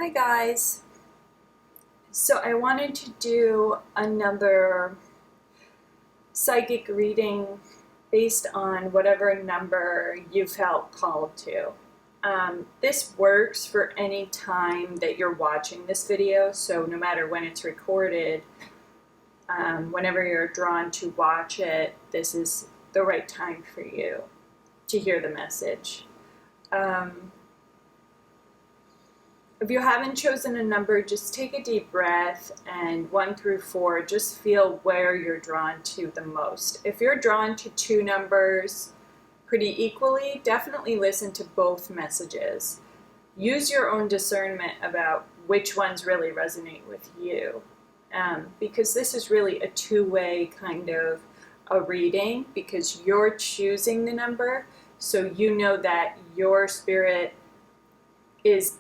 Hi guys. So I wanted to do another psychic reading based on whatever number you felt called to. This works for any time that you're watching this video, so no matter when it's recorded, whenever you're drawn to watch it, this is the right time for you to hear the message. If you haven't chosen a number, just take a deep breath, and 1 through 4, just feel where you're drawn to the most. If you're drawn to 2 numbers pretty equally, definitely listen to both messages. Use your own discernment about which ones really resonate with you, because this is really a two-way kind of a reading, because you're choosing the number, so you know that your spirit is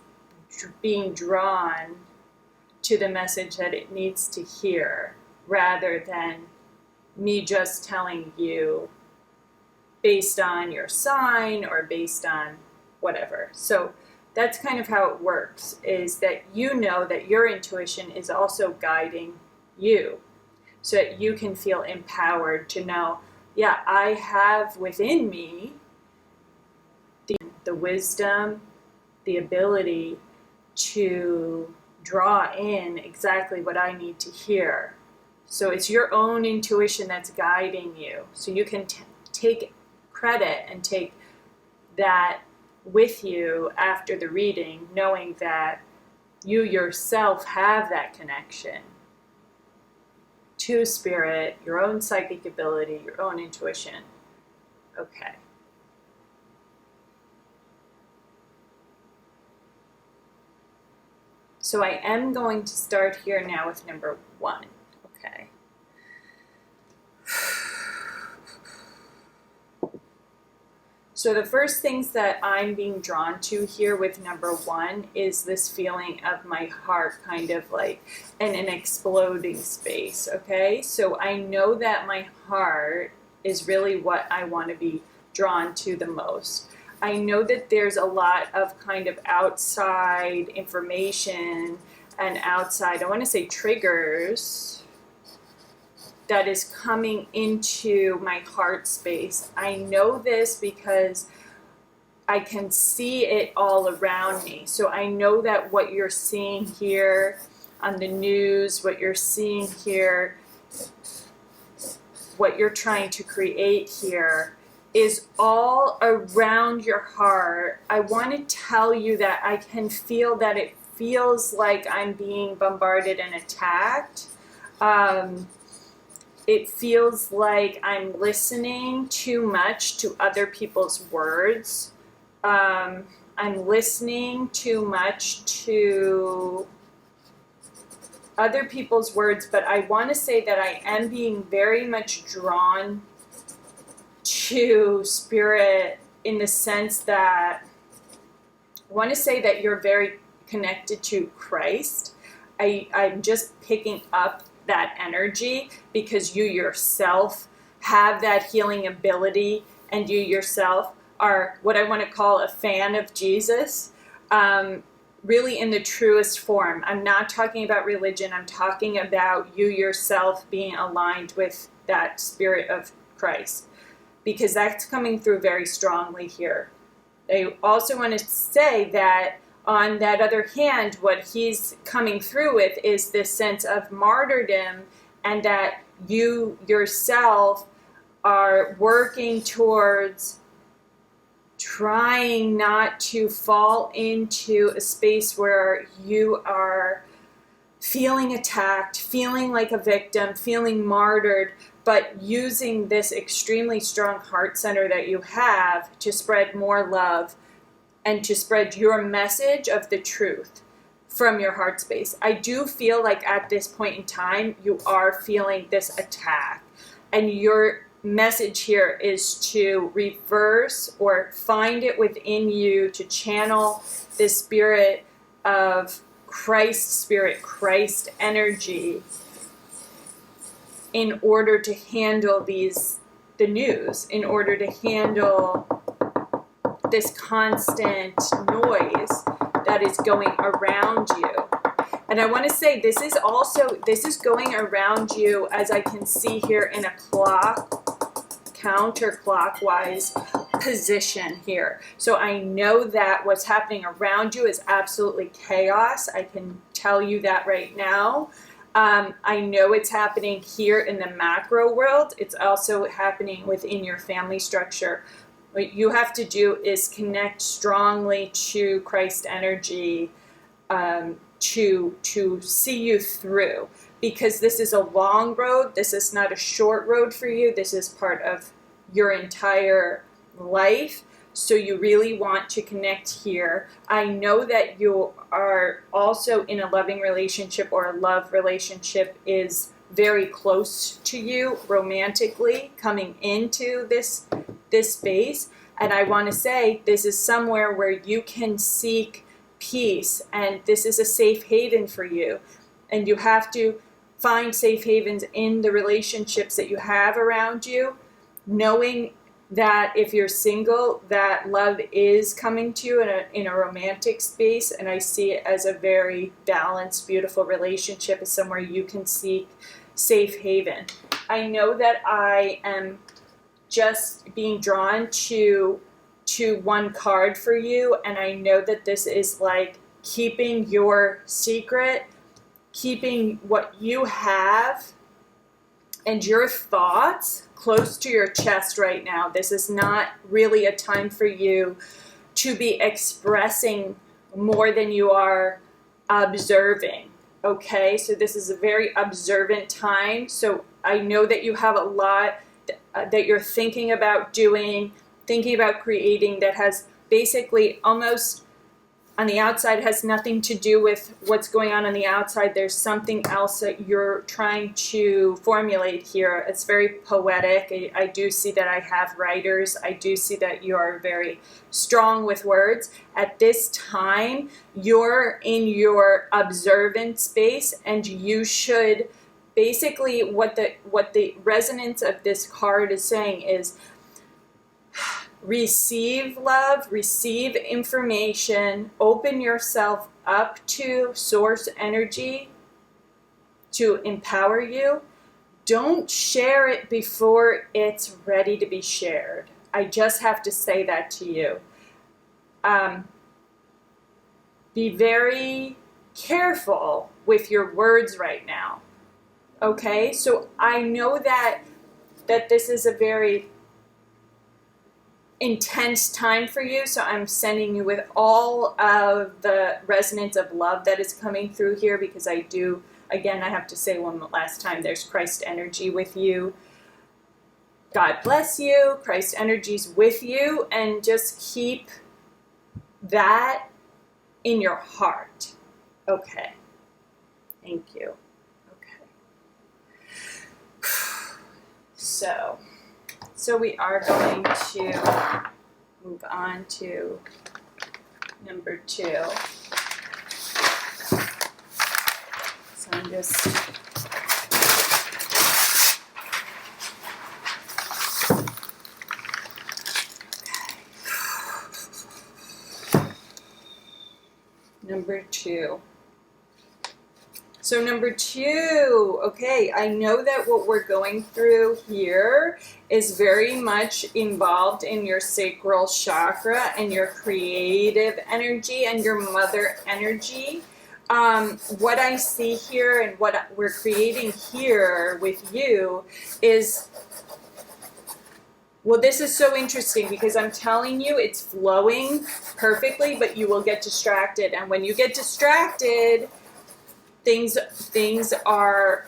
being drawn to the message that it needs to hear, rather than me just telling you based on your sign or based on whatever. So that's kind of how it works, is that you know that your intuition is also guiding you, so that you can feel empowered to know, yeah, I have within me the wisdom, the ability to draw in exactly what I need to hear. So it's your own intuition that's guiding you. So you can take credit and take that with you after the reading, knowing that you yourself have that connection to spirit, your own psychic ability, your own intuition. Okay. So I am going to start here now with number 1, okay? So the first things that I'm being drawn to here with number 1 is this feeling of my heart kind of like in an exploding space, okay? So I know that my heart is really what I want to be drawn to the most. I know that there's a lot of kind of outside information and outside, I want to say triggers, that is coming into my heart space. I know this because I can see it all around me. So I know that what you're seeing here on the news, what you're seeing here, what you're trying to create here, is all around your heart. I want to tell you that I can feel that it feels like I'm being bombarded and attacked. It feels like I'm listening too much to other people's words. I'm listening too much to other people's words, but I want to say that I am being very much drawn to spirit in the sense that I want to say that you're very connected to Christ. I'm just picking up that energy because you yourself have that healing ability, and you yourself are what I want to call a fan of Jesus, really in the truest form. I'm not talking about religion. I'm talking about you yourself being aligned with that spirit of Christ, because that's coming through very strongly here. I also want to say that on that other hand, what he's coming through with is this sense of martyrdom, and that you yourself are working towards trying not to fall into a space where you are feeling attacked, feeling like a victim, feeling martyred, but using this extremely strong heart center that you have to spread more love and to spread your message of the truth from your heart space. I do feel like at this point in time, you are feeling this attack, and your message here is to reverse or find it within you to channel the spirit of Christ spirit, Christ energy, in order to handle the news, in order to handle this constant noise that is going around you. And I want to say this is going around you, as I can see here, in a counterclockwise position here. So I know that what's happening around you is absolutely chaos. I can tell you that right now. I know it's happening here in the macro world. It's also happening within your family structure. What you have to do is connect strongly to Christ energy to see you through, because this is a long road. This is not a short road for you. This is part of your entire life. So you really want to connect here. I know that you are also in a loving relationship, or a love relationship is very close to you romantically coming into this space. And I want to say this is somewhere where you can seek peace, and this is a safe haven for you. And you have to find safe havens in the relationships that you have around you, knowing that if you're single, that love is coming to you in a romantic space. And I see it as a very balanced, beautiful relationship, as somewhere you can seek safe haven. I know that I am just being drawn to one card for you, and I know that this is like keeping your secret, keeping what you have and your thoughts close to your chest right now. This is not really a time for you to be expressing more than you are observing. Okay, so this is a very observant time. So I know that you have a lot that you're thinking about doing, thinking about creating, that has basically almost on the outside has nothing to do with what's going on the outside. There's something else that you're trying to formulate here. It's very poetic. I do see that I have writers. I do see that you are very strong with words. At this time, you're in your observant space, and you should basically, what the resonance of this card is saying is, receive love, receive information, open yourself up to source energy to empower you. Don't share it before it's ready to be shared. I just have to say that to you. Be very careful with your words right now. Okay? So I know that this is a very intense time for you, so I'm sending you with all of the resonance of love that is coming through here, because I do, again, I have to say one last time, there's Christ energy with you. God bless you. Christ energy's with you, and just keep that in your heart. Okay. Thank you. Okay. So we are going to move on to number 2. So I'm just number 2. So number 2, okay, I know that what we're going through here is very much involved in your sacral chakra and your creative energy and your mother energy. What I see here and what we're creating here with you is, well, this is so interesting, because I'm telling you it's flowing perfectly, but you will get distracted. And when you get distracted, things are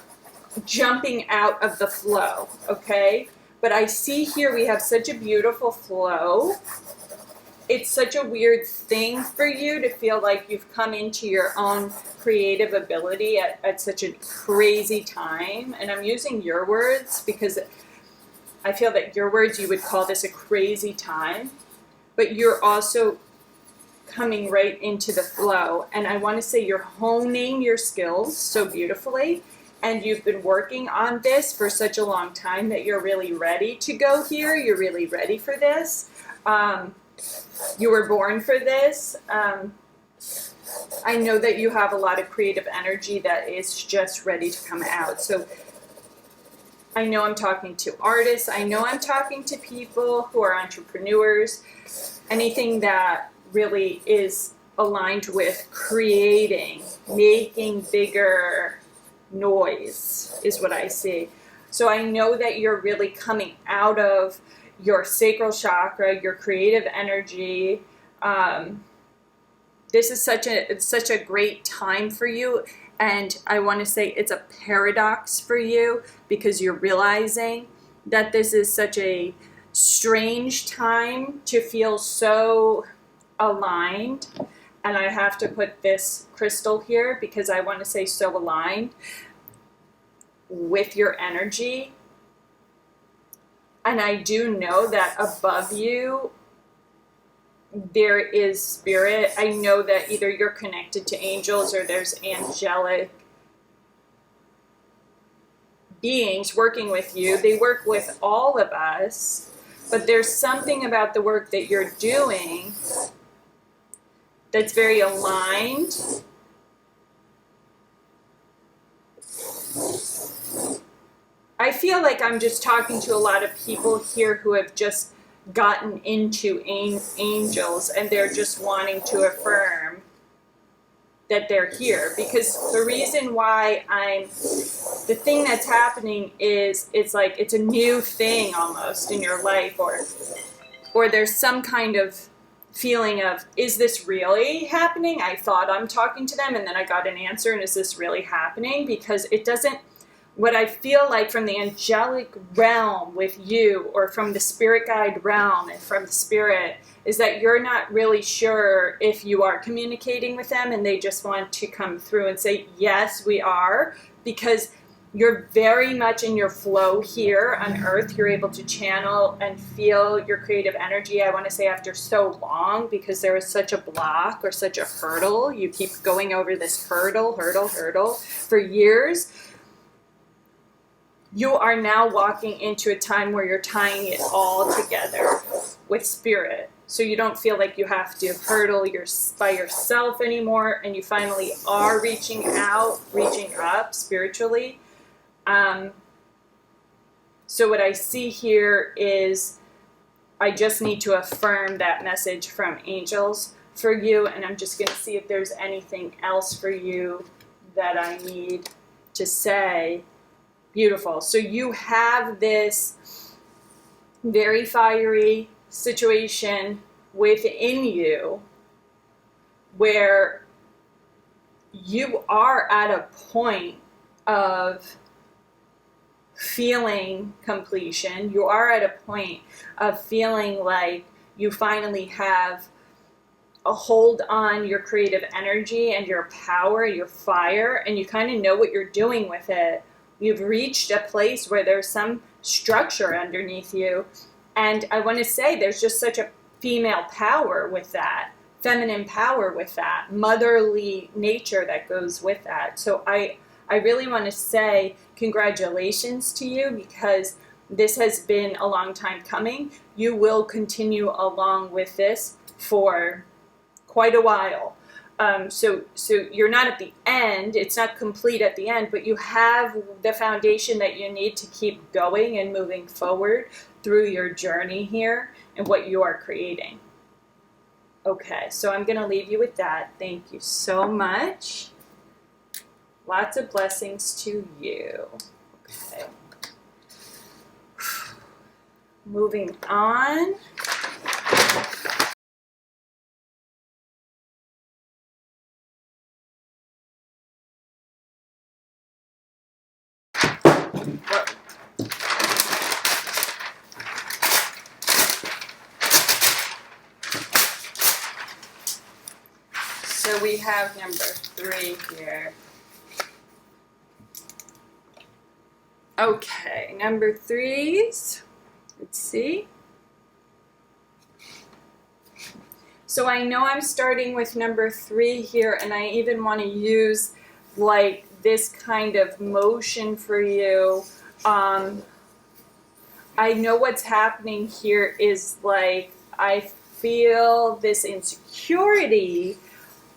jumping out of the flow, okay? But I see here we have such a beautiful flow. It's such a weird thing for you to feel like you've come into your own creative ability at such a crazy time. And I'm using your words because I feel that your words, you would call this a crazy time. But you're also coming right into the flow, and I want to say you're honing your skills so beautifully, and you've been working on this for such a long time that you're really ready to go here. You're really ready for this. You were born for this. I know that you have a lot of creative energy that is just ready to come out. So I know I'm talking to artists. I know I'm talking to people who are entrepreneurs. Anything that really is aligned with creating, making bigger noise is what I see. So I know that you're really coming out of your sacral chakra, your creative energy. This is such a great time for you. And I want to say it's a paradox for you because you're realizing that this is such a strange time to feel so aligned. And I have to put this crystal here because I want to say so aligned with your energy. And I do know that above you there is spirit. I know that either you're connected to angels or there's angelic beings working with you. They work with all of us, but there's something about the work that you're doing that's very aligned. I feel like I'm just talking to a lot of people here who have just gotten into angels and they're just wanting to affirm that they're here, because the reason why the thing that's happening is it's like it's a new thing almost in your life, or there's some kind of feeling of, is this really happening? I thought I'm talking to them and then I got an answer, and is this really happening? Because it doesn't, what I feel like from the angelic realm with you, or from the spirit guide realm and from the spirit, is that you're not really sure if you are communicating with them and they just want to come through and say, yes, we are, because you're very much in your flow here on earth. You're able to channel and feel your creative energy, I want to say after so long, because there is such a block or such a hurdle. You keep going over this hurdle for years. You are now walking into a time where you're tying it all together with spirit. So you don't feel like you have to hurdle by yourself anymore, and you finally are reaching out, reaching up spiritually. So what I see here is I just need to affirm that message from angels for you, and I'm just going to see if there's anything else for you that I need to say. Beautiful. So you have this very fiery situation within you where you are at a point of feeling completion. You are at a point of feeling like you finally have a hold on your creative energy and your power, your fire, and you kind of know what you're doing with it. You've reached a place where there's some structure underneath you. And I want to say there's just such a female power with that, feminine power with that, motherly nature that goes with that. So I really want to say congratulations to you, because this has been a long time coming. You will continue along with this for quite a while. So you're not at the end, it's not complete at the end, but you have the foundation that you need to keep going and moving forward through your journey here and what you are creating. Okay, so I'm going to leave you with that. Thank you so much. Lots of blessings to you. Okay. Moving on. So we have number 3 here. Okay, number 3s. Let's see. So I know I'm starting with number 3 here, and I even want to use like this kind of motion for you. I know what's happening here is like I feel this insecurity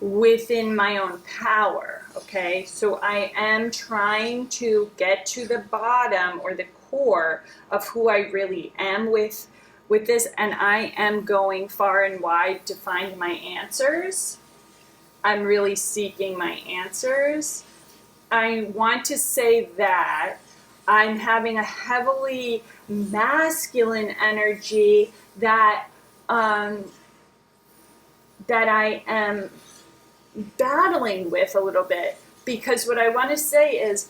within my own power, okay? So I am trying to get to the bottom or the core of who I really am with this, and I am going far and wide to find my answers. I'm really seeking my answers. I want to say that I'm having a heavily masculine energy that that I am battling with a little bit, because what I want to say is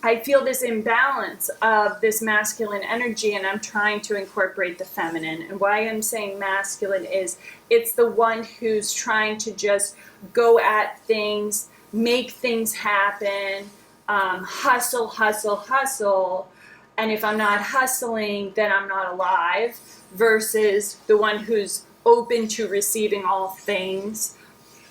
I feel this imbalance of this masculine energy, and I'm trying to incorporate the feminine. And why I'm saying masculine is it's the one who's trying to just go at things, make things happen, hustle, hustle, hustle. And if I'm not hustling, then I'm not alive, versus the one who's open to receiving all things.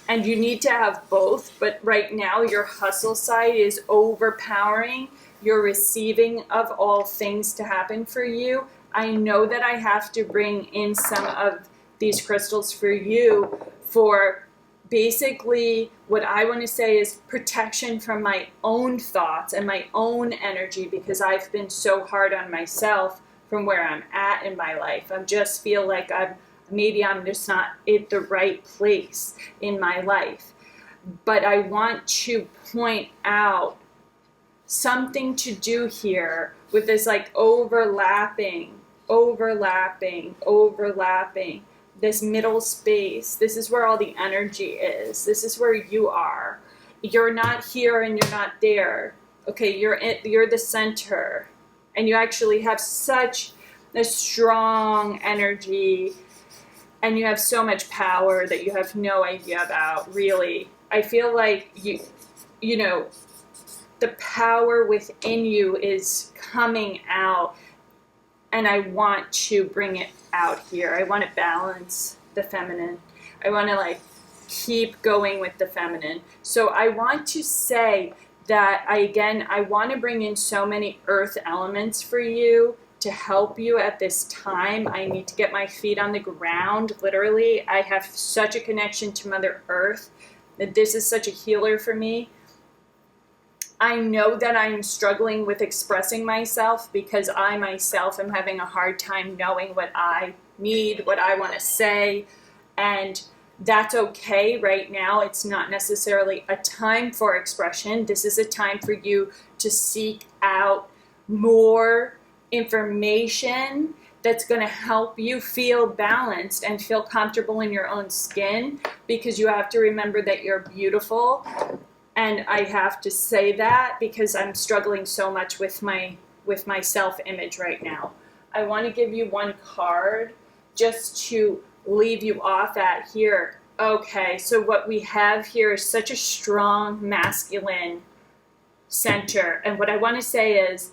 And you need to have both, but right now your hustle side is overpowering your receiving of all things to happen for you. I know that I have to bring in some of these crystals for you for basically what I want to say is protection from my own thoughts and my own energy, because I've been so hard on myself from where I'm at in my life. I just feel like maybe I'm just not at the right place in my life. But I want to point out something to do here with this like overlapping, this middle space. This is where all the energy is. This is where you are. You're not here and you're not there. Okay, you're the center. And you actually have such a strong energy, and you have so much power that you have no idea about, really. I feel like you know, the power within you is coming out, and I want to bring it out here. I want to balance the feminine. I want to like keep going with the feminine. So I want to say that I want to bring in so many earth elements for you to help you at this time. I need to get my feet on the ground, literally. I have such a connection to Mother Earth that this is such a healer for me. I know that I'm struggling with expressing myself because I myself am having a hard time knowing what I need, what I want to say, and that's okay right now. It's not necessarily a time for expression. This is a time for you to seek out more information that's going to help you feel balanced and feel comfortable in your own skin, because you have to remember that you're beautiful. And I have to say that because I'm struggling so much with my self-image right now. I want to give you one card just to leave you off at here. Okay, so what we have here is such a strong masculine center. And what I want to say is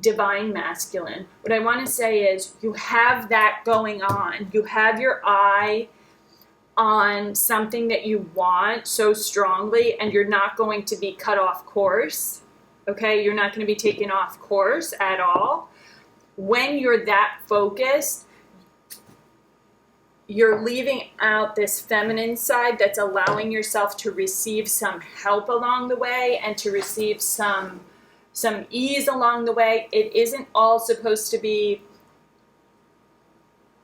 divine masculine. What I want to say is you have that going on. You have your eye on something that you want so strongly, and you're not going to be cut off course. Okay, you're not going to be taken off course at all. When you're that focused, you're leaving out this feminine side that's allowing yourself to receive some help along the way and to receive some ease along the way. It isn't all supposed to be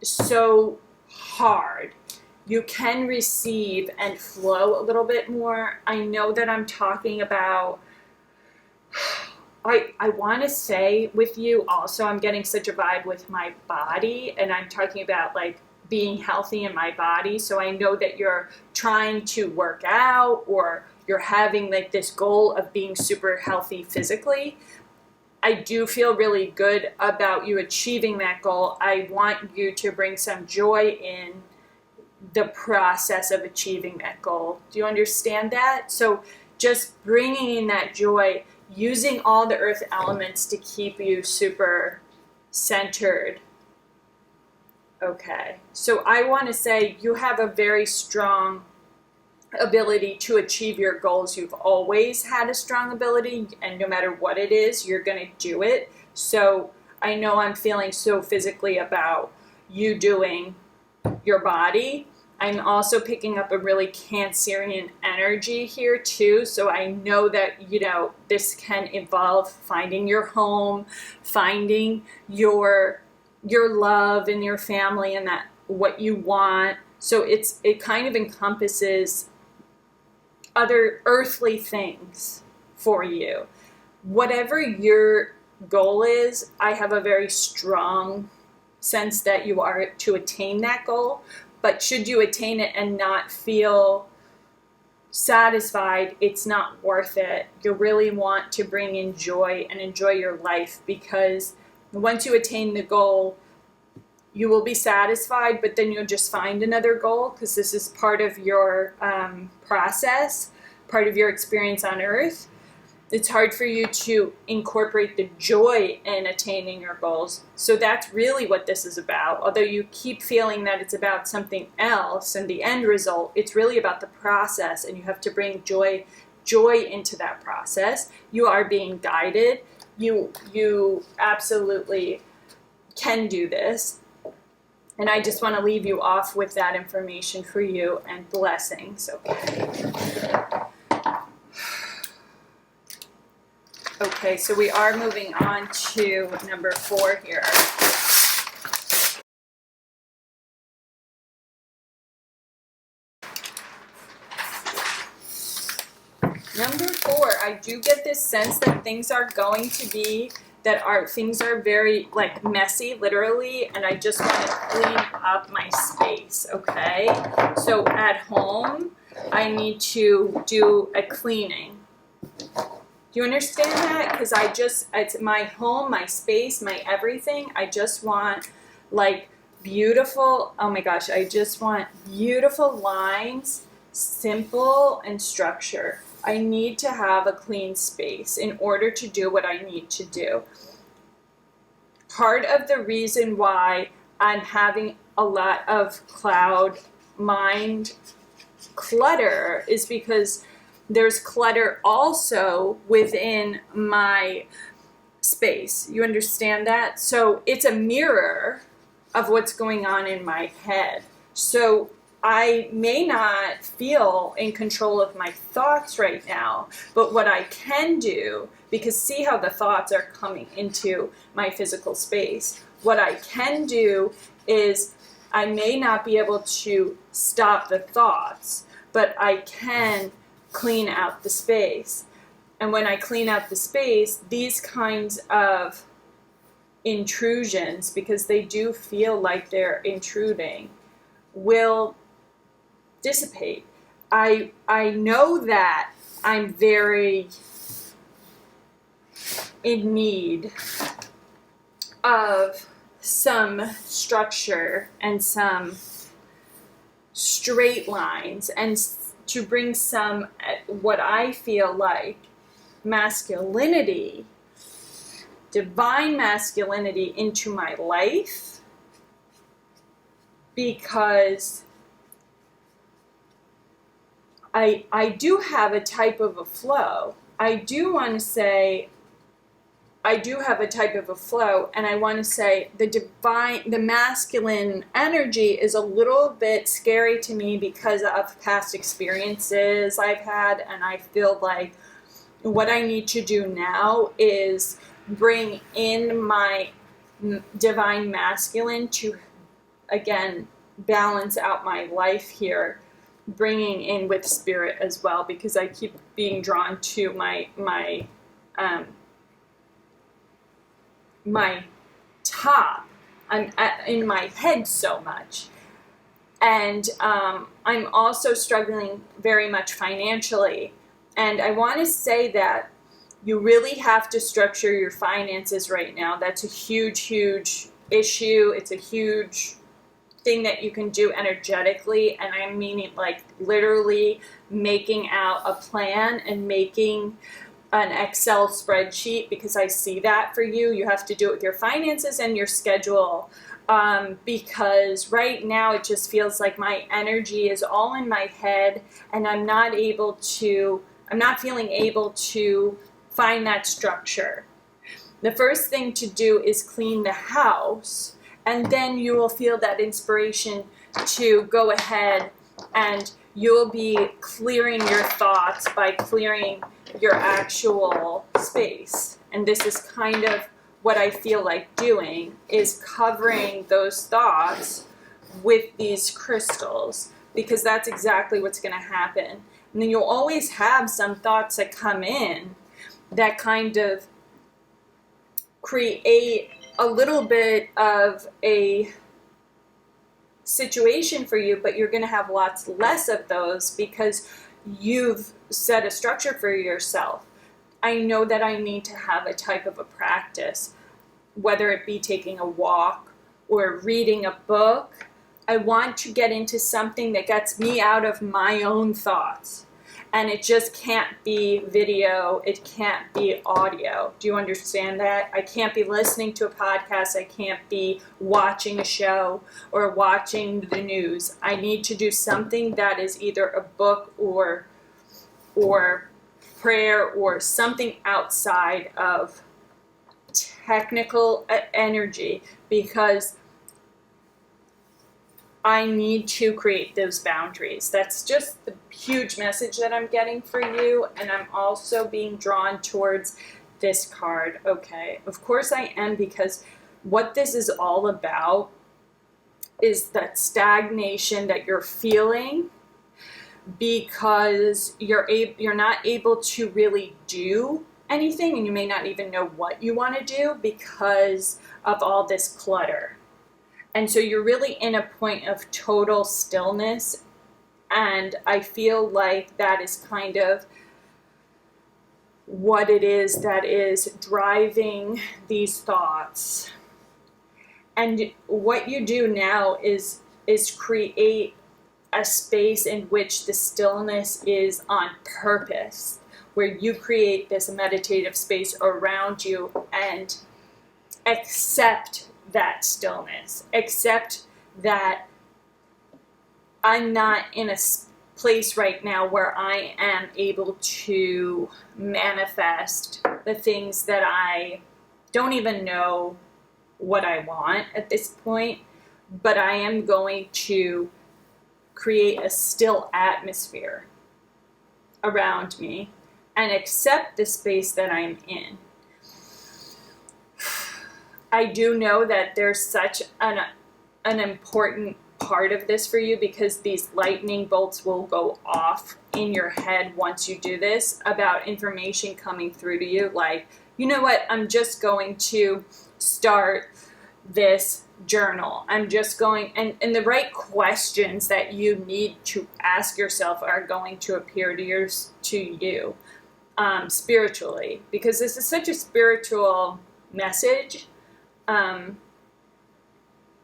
so hard. You can receive and flow a little bit more. I know that I'm talking about, I want to say with you also, I'm getting such a vibe with my body, and I'm talking about like being healthy in my body. So I know that you're trying to work out, or you're having like this goal of being super healthy physically. I do feel really good about you achieving that goal. I want you to bring some joy in the process of achieving that goal. Do you understand that? So just bringing in that joy, using all the earth elements to keep you super centered. Okay, so I want to say you have a very strong ability to achieve your goals. You've always had a strong ability, and no matter what it is, you're going to do it. So I know I'm feeling so physically about you doing your body. I'm also picking up a really Cancerian energy here too. So I know that, you know, this can involve finding your home, finding your love and your family and that what you want. So it kind of encompasses other earthly things for you. Whatever your goal is, I have a very strong sense that you are to attain that goal. But should you attain it and not feel satisfied, it's not worth it. You really want to bring in joy and enjoy your life, because once you attain the goal, you will be satisfied, but then you'll just find another goal, because this is part of your process, part of your experience on Earth. It's hard for you to incorporate the joy in attaining your goals. So that's really what this is about. Although you keep feeling that it's about something else and the end result, it's really about the process, and you have to bring joy into that process. You are being guided. You absolutely can do this. And I just want to leave you off with that information for you, and blessings. Okay, so we are moving on to number 4 here. Number 4, I do get this sense that things are going to be, things are very like messy, literally, and I just want to clean up my space, okay? So at home, I need to do a cleaning. Do you understand that? Because it's my home, my space, my everything. I just want like beautiful, oh my gosh, I just want beautiful lines, simple and structure. I need to have a clean space in order to do what I need to do. Part of the reason why I'm having a lot of cloud mind clutter is because there's clutter also within my space. You understand that? So it's a mirror of what's going on in my head. So I may not feel in control of my thoughts right now, but what I can do, because see how the thoughts are coming into my physical space, what I can do is I may not be able to stop the thoughts, but I can clean out the space. And when I clean out the space, these kinds of intrusions, because they do feel like they're intruding, will dissipate. I know that I'm very in need of some structure and some straight lines, and to bring some, what I feel like, masculinity, divine masculinity into my life, because I do have a type of a flow. I do want to say I do have a type of a flow, and I want to say the masculine energy is a little bit scary to me because of past experiences I've had, and I feel like what I need to do now is bring in my divine masculine to, again, balance out my life here, bringing in with spirit as well, because I keep being drawn to my top. I'm in my head so much. And I'm also struggling very much financially. And I want to say that you really have to structure your finances right now. That's a huge, huge issue. It's a huge thing that you can do energetically. And I mean it like literally making out a plan and making an Excel spreadsheet, because I see that for you. You have to do it with your finances and your schedule, because right now it just feels like my energy is all in my head, and I'm not feeling able to find that structure. The first thing to do is clean the house, and then you will feel that inspiration to go ahead and you'll be clearing your thoughts by clearing your actual space. And this is kind of what I feel like doing, is covering those thoughts with these crystals, because that's exactly what's going to happen. And then you'll always have some thoughts that come in that kind of create a little bit of a situation for you, but you're going to have lots less of those because you've set a structure for yourself. I know that I need to have a type of a practice, whether it be taking a walk or reading a book. I want to get into something that gets me out of my own thoughts. And it just can't be video, it can't be audio. Do you understand that? I can't be listening to a podcast, I can't be watching a show or watching the news. I need to do something that is either a book or prayer or something outside of technical energy, because I need to create those boundaries. That's just the huge message that I'm getting for you. And I'm also being drawn towards this card. Okay, of course I am, because what this is all about is that stagnation that you're feeling because you're not able to really do anything, and you may not even know what you want to do because of all this clutter. And so you're really in a point of total stillness, and I feel like that is kind of what it is that is driving these thoughts. And what you do now is create a space in which the stillness is on purpose, where you create this meditative space around you and accept that stillness, accept that I'm not in a place right now where I am able to manifest the things that I don't even know what I want at this point, but I am going to create a still atmosphere around me and accept the space that I'm in. I do know that there's such an important part of this for you, because these lightning bolts will go off in your head once you do this, about information coming through to you, like, you know what, I'm just going to start this journal. I'm just going, and the right questions that you need to ask yourself are going to appear to you spiritually, because this is such a spiritual message.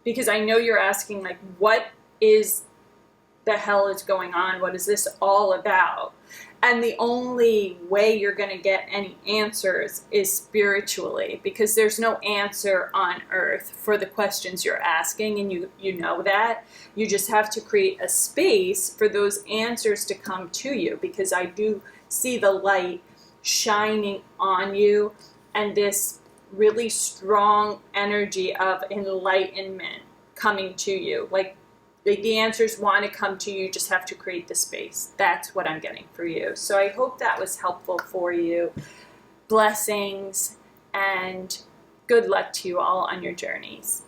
Because I know you're asking, like, what is the hell is going on? What is this all about? And the only way you're going to get any answers is spiritually, because there's no answer on earth for the questions you're asking, and you know that. You just have to create a space for those answers to come to you, because I do see the light shining on you and this really strong energy of enlightenment coming to you. Like the answers want to come to you, you just have to create the space. That's what I'm getting for you. So I hope that was helpful for you. Blessings and good luck to you all on your journeys.